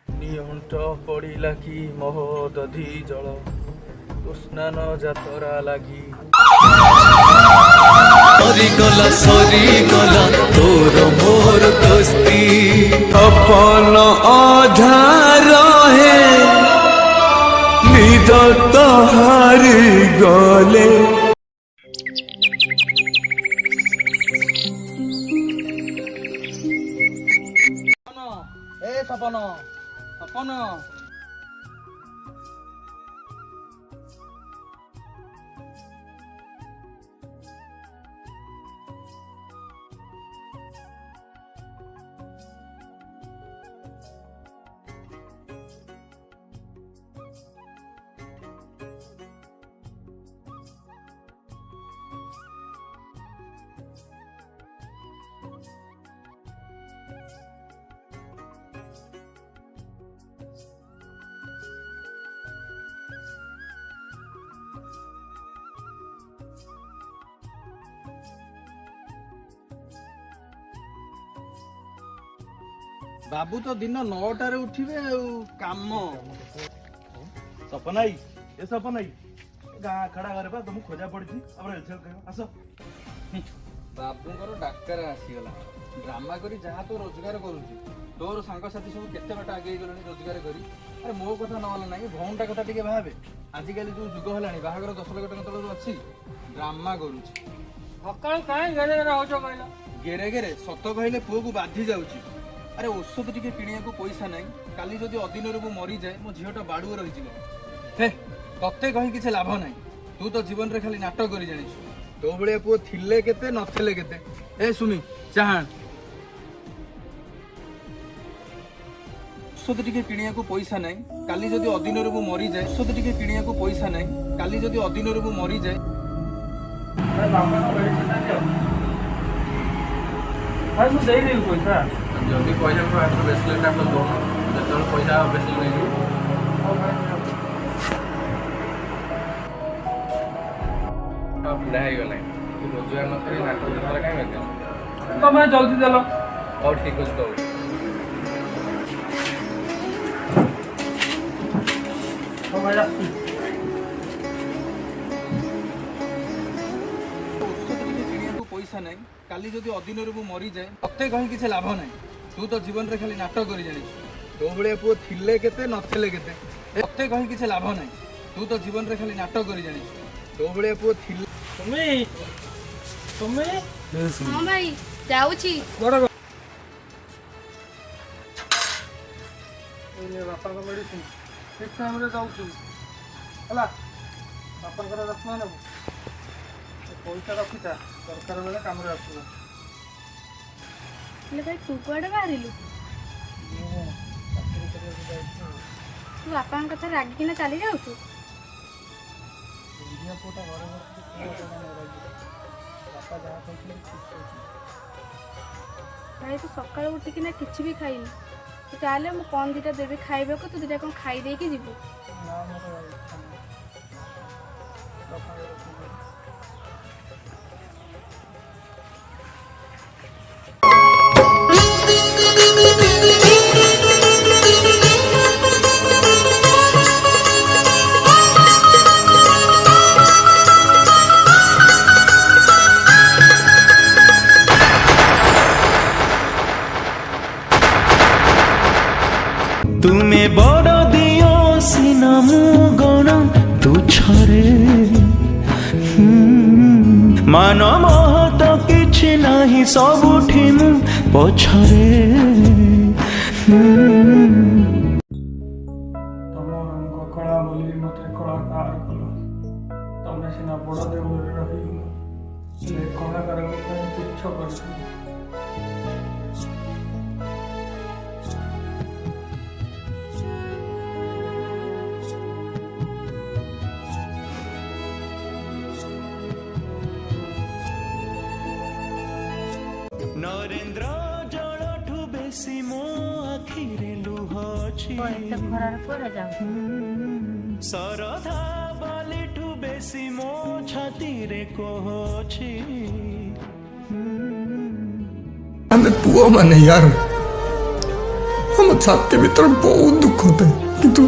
नियंट पड़िला कि मोह दधि जल स्नान जातरा लगी सरी गला तोर मोर दोस्ती अपन आधार है निद तहारी गले सपन सपन बाबू तो दिन 9टार उठिबे काम सपनाई ए सपनाई गाँ खड़ा करे बा तुमको खोजा पड़ी आस बाबूंकर डाक्तर आसीगला ड्रामा करी जहाँ तो रोजगार करुची तोर सांगसाथी सब केते बाट आगे गलनी रोजगार करी अरे मो कथा नहला ना भौंटा कथा टिके भावे आजिकल जो जुग हेलानी बाहागर 10 लाख टका तलर अच्छी ड्रामा करुची सकाळ काय गेरे गेरे होचो कहला गेरे गेरे सत कहले पुओ को बाधी जाउची अरे औषध टिके किनिया को पैसा नहीं काली जदि अदिन मु मरी जाए मो झीटा बाड़ू रही हे तत्ते कही किसी लाभ नहीं तू तो जीवन रे खाली नाटक करी जानी तो बड़े पुओ थिले केते नथिले केते ए सुमी चाहान औषध टिके किनिया को पैसा नहीं काली जदि अदिन मु मरी जाए औषध टिके किनिया को पैसा नहीं काली जदि अदिन मु मरी जाए अरे बाबा ना मेडिसिन दियो भाई मु देई देऊ पैसा जल्दी पैसा को हाथ ब्रेसलेट आप दो जतल पैसा ब्रेसलेट नहीं अब बुढ़ा हो गला रोजगार न करे नाटक जतरा काई बेके तो मैं जल्दी देलो और ठीक है तो तो मैं जाती पैसा नहीं काली जदि अदिन मु मरी जाए तत्ते कहीं किसी लाभ नहीं तू तो जीवन रे खाली नाटक करी जानी तो बड़े पुओ थिले केते नथिले केते तत्ते कहीं किसी लाभ नहीं तू तो जीवन रे खाली नाटक करी जानी तो बड़े पुओ थिले तुम्हें हाँ भाई जाऊची बड़ा बापा का मेडिसिन ठीक टाइम रे जाऊची हला बापा का रत्न ने पैसा रखिता दरकार बेले काम रे आसू ले भाई तू कुआडे बाहरिलु तू बापा कथा रागिना चली जाऊछु भाई तू सकाळ उठिकिना किछि भी खाइनी तू चाहे मु कौन दीटा देवी खाइबे को तू दीटा कौन खाई दे के जीवु तुम्हें बड़ दियो सिना मु गण तुछरे मान महत किछि नाही सबुठी मु पछरे तम रंग कला बोली मते कलाकार कल तमे सिना बड़ देउरे रही से कलाकार को तुच्छ कर नरेंद्र जलठू बेसी मो आखिरे लुह अछि सरधा बालिठू बेसी मो छाती रे कोह अछि हमें पुओ माने यार हम ମୋ ଛାତି ଭିତରେ ବହୁତ ଦୁଃଖ ଥାଏ କିନ୍ତୁ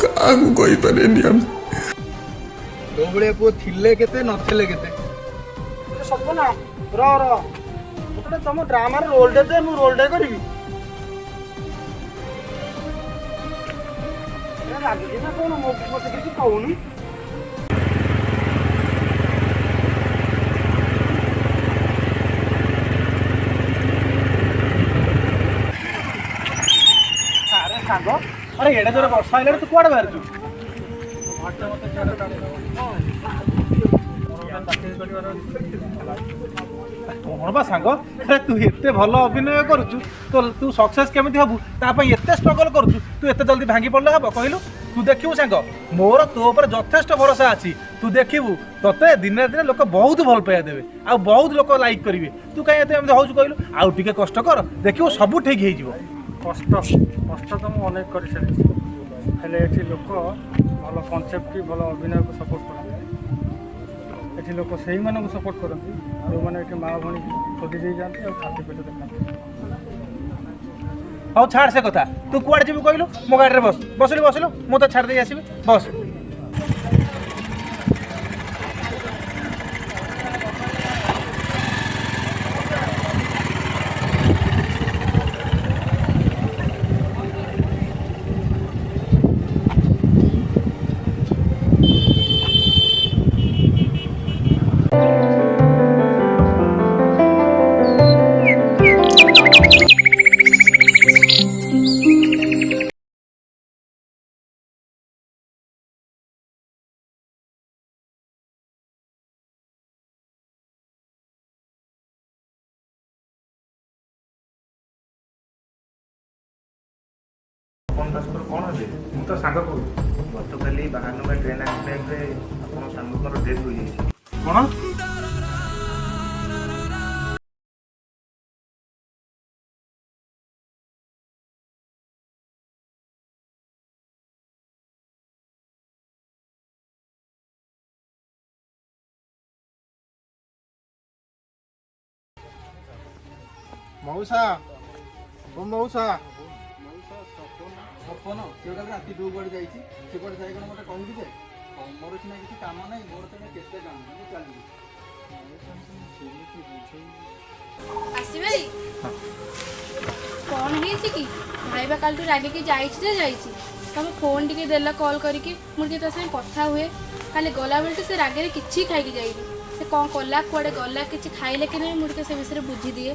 କାହାକୁ କହିପାରେନି ଆମେ। ତୋ ଭଳିଆ ପୁଅ ଥିଲେ କେତେ ନଥିଲେ କେତେ। ସବୁ ନା ଗୋଟେ ତମ ଡ୍ରାମାରେ ରୋଲଟେ ଦେ ମୁଁ ରୋଲଟେ କରିବି। ଲାଗୁଛି ନା କଣ ମତେ କିଛି କହୁନି। ଆରେ ସାଙ୍ଗ ଆରେ ଏଡେ ଜୋରେ ବର୍ଷା ହେଲାଣି ତୁ କୁଆଡେ ବାହାରୁଛୁ? କଣ ବା ସାଙ୍ଗ ତୁ ଏତେ ଭଲ ଅଭିନୟ କରୁଛୁ ତୁ ସକ୍ସେସ୍ କେମିତି ହବୁ ତା ପାଇଁ ଏତେ ଷ୍ଟ୍ରଗଲ୍ କରୁଛୁ ତୁ ଏତେ ଜଲ୍ଦି ଭାଙ୍ଗି ପଡ଼ିଲେ ହବ କହିଲୁ? ତୁ ଦେଖିବୁ ସାଙ୍ଗ ମୋର ତୋ ଉପରେ ଯଥେଷ୍ଟ ଭରସା ଅଛି। ତୁ ଦେଖିବୁ ତତେ ଦିନେ ଦିନେ ଲୋକ ବହୁତ ଭଲ ପାଇବା ଦେବେ ଆଉ ବହୁତ ଲୋକ ଲାଇକ୍ କରିବେ। ତୁ କାହିଁ ଏତେ ଏମିତି ହଉଛୁ କହିଲୁ? ଆଉ ଟିକେ କଷ୍ଟ କର ଦେଖିବୁ ସବୁ ଠିକ୍ ହେଇଯିବ। କଷ୍ଟ ତ ମୁଁ ଅନେକ କରିସାରିଛି ହେଲେ ଏଠି ଲୋକ ଭଲ କନସେପ୍ଟ ଭଲ ଅଭିନୟକୁ ସପୋର୍ଟ କରନ୍ତି। ଏଠି ଲୋକ ସେଇମାନଙ୍କୁ ସପୋର୍ଟ କରନ୍ତି ଯେଉଁମାନେ ଏଠି ମା ଭଉଣୀ ଖୋଦି ଦେଇଯାଆନ୍ତି ଆଉ ଛାତି ପେଟ ଦେଖାନ୍ତି। ହଉ ଛାଡ଼ ସେ କଥା ତୁ କୁଆଡ଼େ ଯିବୁ କହିଲୁ? ମୋ ଗାଡ଼ିରେ ବସିଲୁ ମୁଁ ତ ଛାଡ଼ି ଦେଇ ଆସିବି ବସ୍। କଣ ହେଲେ ମୁଁ ତ ସାଙ୍ଗ କହୁଛି ଗତକାଲି ବାହାନଗା ଟ୍ରେନ୍ ଆକ୍ସିଡେଣ୍ଟରେ ଆପଣ ସାଙ୍ଗଙ୍କର ଡେଥ୍ ହୋଇଯାଇଛି। କଣ? ମଉସା ଓ ମଉସା ସପନ ସେ ଗୋଟେ ରାତି ଦୁଇ କୁଆଡ଼େ ଯାଇଛି ସେ କୁଆଡ଼େ ଯାଇ କ'ଣ ମୋତେ କହିବି ଯେ ମୋର ସିନା କିଛି କାମ ନାହିଁ ମୋର ତ କେତେ କାମ ମୁଁ ଚାଲିବି। ଆସିବେ କ'ଣ ହେଇଛି କି? ଭାଇବା କାଲିଠୁ ରାଗିକି ଯାଇଛି ଯେ ଯାଇଛି। ତମେ ଫୋନ୍ ଟିକେ ଦେଲ କଲ୍ କରିକି ମୁଁ ଟିକେ ତା ସାଙ୍ଗେ କଥା ହୁଏ। କାଲି ଗଲାବେଳେ ସେ ରାଗରେ କିଛି ଖାଇକି ଯାଇନି। ସେ କ'ଣ କଲା କୁଆଡ଼େ ଗଲା କିଛି ଖାଇଲେ କି ନାହିଁ ମୁଁ ଟିକେ ସେ ବିଷୟରେ ବୁଝିଦିଏ।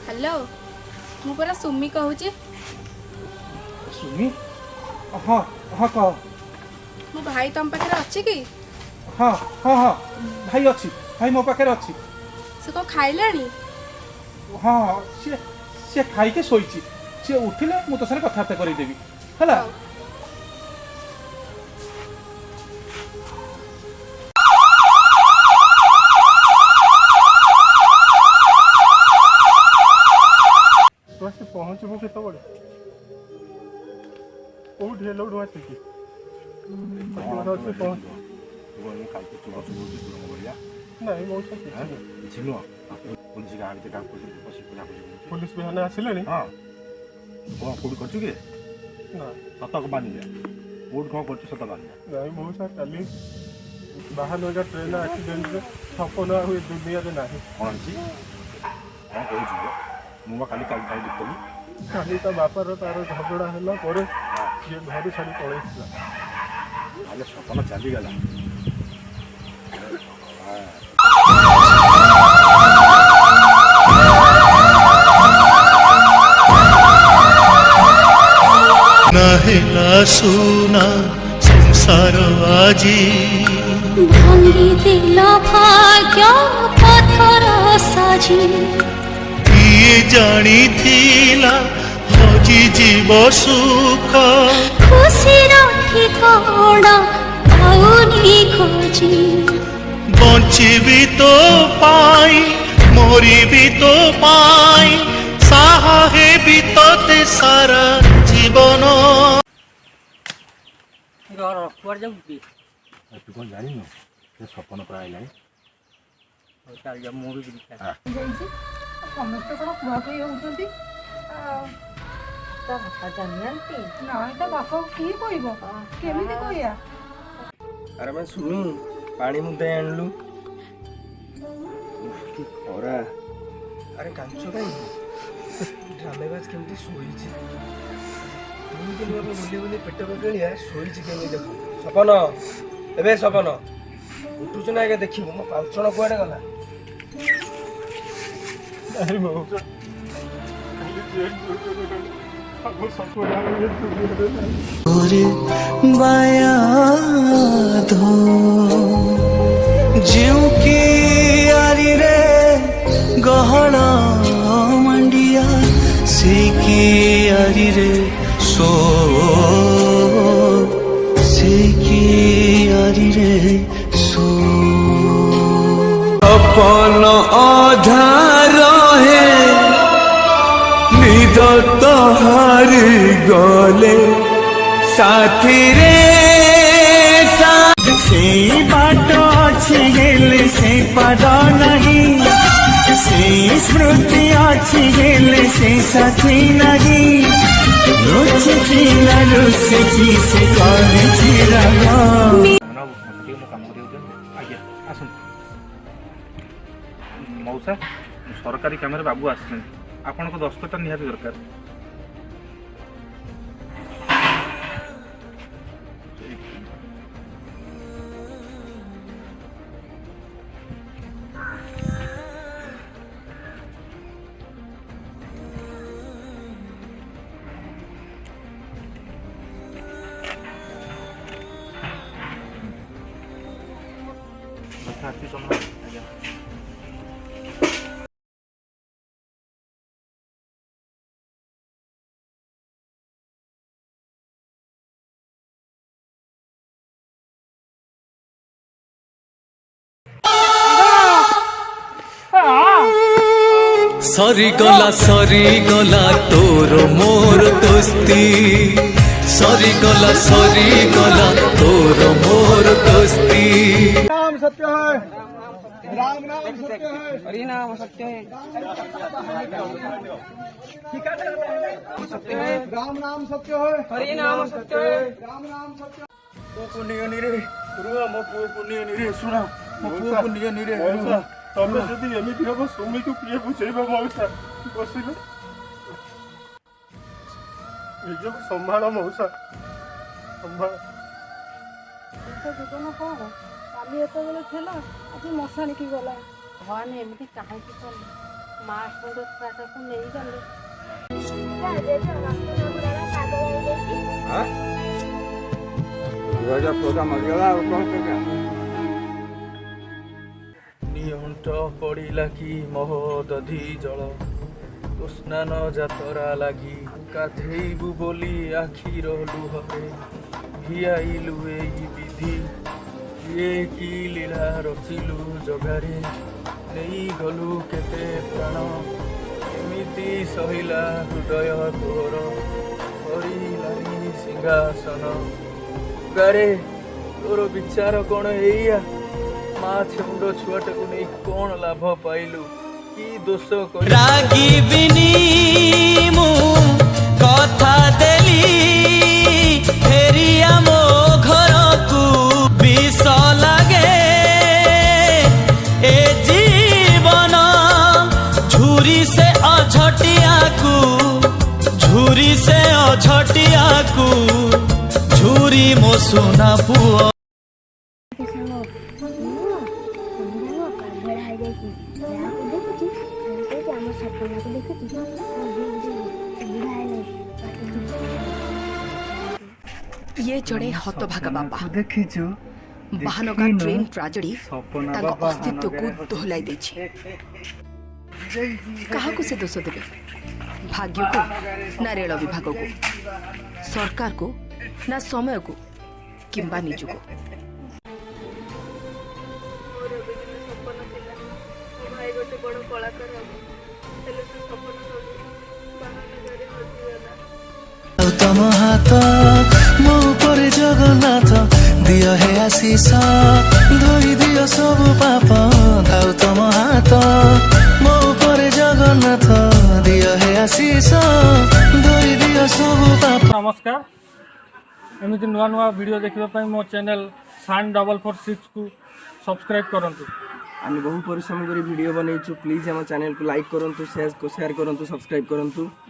ହ୍ୟାଲୋ ମୁଁ ପରା ସୁମି କହୁଛି। ସୁମି? ହଁ ହଁ କହ। ମୋ ଭାଇ ତମ ପାଖରେ ଅଛି କି? ହଁ ଭାଇ ଅଛି ଭାଇ ମୋ ପାଖରେ ଅଛି। ସେ କ'ଣ ଖାଇଲାଣି? ହଁ ସିଏ ଖାଇକି ଶୋଇଛି। ସିଏ ଉଠିଲେ ମୁଁ ତୋ ସାଙ୍ଗରେ କଥାବାର୍ତ୍ତା କରେଇଦେବି ହେଲା। ପହଞ୍ଚିବୁ କେତେବେଳେ? କୋଉଠି ହେଲେ ଗୋଟେ ଆସିକି ପହଞ୍ଚ। ନାଇଁ ମଉସା କିଛି ନୁହଁ। ପୋଲିସ ବିହାନ ଆସିଲେଣି? ହଁ କ'ଣ କୋଉଠି କରୁଛୁ କି? ନା ସତ ବାନ୍ଧିଯା କୋଉଠି କ'ଣ କରୁଛୁ ସତ ବାନ୍ଧିଯା। ନାଇଁ ମଉସା କାଲି ବାହାନଗା ଟ୍ରେନ୍ ଆକ୍ସିଡେଣ୍ଟରେ ସପନ ଆଉ ଏ ଦୁନିଆରେ ନାହିଁ। କ'ଣ ହେଇଛି କ'ଣ କହୁଛୁ? ମୁଁ ବା କାଲି ଦେଖୁଥିଲି କାଲି ତା ବାପାର ତାର ଝଗଡ଼ା ହେଲା ପରେ ସିଏ ଘରୁ ଛାଡ଼ି ପଳେଇଥିଲା। ତାହେଲେ ସପନ ଚାଲିଗଲା। নাহিলা সোনা সংসার আজি ভাঙি দিল ভাগ্য পথর সাজি কিয়ে জানিথিলা হজি জীব সুখ খুশির ঠিকଣା পাউনি খোঁজি বঞ্চিবি তো পাই মরিবি তো পাই সাহা হেবি তোতে সারা জীবন। ତୁ କ'ଣ ଜାଣିନୁ ସପନ ପ୍ରାୟ ଆଇଲାଣି। ମୁଁ ବି ଯିବି। ଯାଇଛି ସମସ୍ତେ କ'ଣ କୁହାକୁହି ହେଉଛନ୍ତି। ତା ବାପା ଜାଣିନାହାନ୍ତି? ନାଇଁ ତା ବାପା କିଏ କହିବ, କେମିତି କହିବା? ଆରେ ଭାଇ ସୁମି ପାଣି ମୁଦେ ଆଣିଲୁ। କି ଖରା। ଆରେ କାଞ୍ଚ କାହିଁ ଡ୍ରାମେବାଜ କେମିତି ଶୋଇଛି। ଦୁଇ ଦିନ ହେବ ବୁଲି ବୁଲି ପେଟ ପକେଳିଆ ଶୋଇଛି କେମିତି ଦେଖ। ସପନ ଏବେ ସପନ ଉଠୁଛୁ ନା ଆଗେ ଦେଖିବୁ ମୋ ପାଞ୍ଚଣ କୁଆଡ଼େ ଗଲା। बाया धो ज्यों की यारी रे गहना मंडिया से की यारी रे सो से की यारी रे सो अपन आधार है निद तहारी गले साथी रे से बाट अच्छी गेले से पाद नहीं से स्मृति अच्छी गेले से साथी नहीं रुचि ना रुचि से करे चिराग। ମୁଁ କାମ କରିବାକୁ ଆଜ୍ଞା ଆସନ୍ତୁ। ମଉସା ସରକାରୀ କାମରେ ବାବୁ ଆସିଛନ୍ତି, ଆପଣଙ୍କ ଦସ୍ତଖତ ନିହାତି ଦରକାର। ଆଜ୍ଞା सरी गला तोर मोर दोस्ती सरी गला तोर मोर दोस्ती। नाम सत्य है, राम नाम सत्य है, हरि नाम सत्य है, सत्य है, राम नाम सत्य है, हरि नाम सत्य है, राम नाम सत्य। ମୋ ପୁଣ୍ୟ ନିରେ ରୁହ ମୋ ପୁଅ ପୁଣ୍ୟ ନିରେ ଶୁଣ ମୋ ପୁଅ ପୁଣ୍ୟ ନିରେ ମଉସା ତମେ ଯଦି ଏମିତି ହବ ସୁମିକୁ କିଏ ବୁଝେଇବ? ମଉସା ବସିଲେ ନିଜକୁ ସମ୍ଭାଳ ମଉସା ସମ୍ଭାଳ। ଜୀବନ କ'ଣ କାଲି ଏତେବେଳେ ଥିଲା ଆଜି ମଶାଣିକି ଗଲା। ଭଗବାନ ଏମିତି କାହିଁକି କଲେ? ମା ସୁନ୍ଦର ଛୁଆଟାକୁ ନେଇଗଲେ। ନିଅଣ୍ଟ ପଡ଼ିଲା କି ମୋହ ଦଧି ଜଳ ତୋ ସ୍ନାନ ଯାତରା ଲାଗି ଗାଧେଇବୁ ବୋଲି ଆଖିର ଲୁହରେ ଭିଆଇଲୁ ଏଇ ବିଧି ଇଏ କି ଲୀଳା ରଚିଲୁ ଜଗାରେ ନେଇଗଲୁ କେତେ ପ୍ରାଣ ଏମିତି ସହିଲା ହୃଦୟ ତୋର ହରିଲାନି ସିଂହାସନ ଗାରେ ତୋର ବିଚାର କ'ଣ ଏଇଆ? ମା ଛେଉଣ୍ଡ ଛୁଆଟାକୁ ନେଇ କ'ଣ ଲାଭ ପାଇଲୁ? କି ଦୋଷ କରି ରାଗିବିନି ମୁଁ କଥା ଦେଲି ଫେରି ଆମ ଘରକୁ ବିଷ ଲାଗେ ଏ ଜୀବନ ଝୁରି ସେ ଅଝଟିଆକୁ ଝୁରି ମୋ ସୁନା ପୁଅ। ये जड़े हतभागा बाबा ଦେଖିଛୁ बाहनगा ट्रेन ट्राजेडी तांको अस्तित्व को दोहलाई देछि। काहाकू से दोष देबे? भाग्य को ना रेल विभाग को, सरकार को ना समय को किंबा निजको। तम हाथ मो पर जगन्नाथ दिया है आशीष धोई दिया ପାପ ଥାଉ ତମ ହାତ ମୋ ଉପରେ ଜଗନ୍ନାଥ ଦିଅ ହେ ଆଶିଷ ଧୋଇ ଦିଅ ସବୁ ପାପ। ନମସ୍କାର, ଏମିତି ନୂଆ ନୂଆ ଭିଡ଼ିଓ ଦେଖିବା ପାଇଁ ମୋ ଚ୍ୟାନେଲ୍ SAN446 ସବସ୍କ୍ରାଇବ୍ କରନ୍ତୁ। ଆମେ ବହୁ ପରିଶ୍ରମ କରି ଭିଡ଼ିଓ ବନେଇଛୁ। ପ୍ଲିଜ୍ ଆମ ଚ୍ୟାନେଲକୁ ଲାଇକ୍ କରନ୍ତୁ, ସେୟାର କରନ୍ତୁ, ସବସ୍କ୍ରାଇବ୍ କରନ୍ତୁ।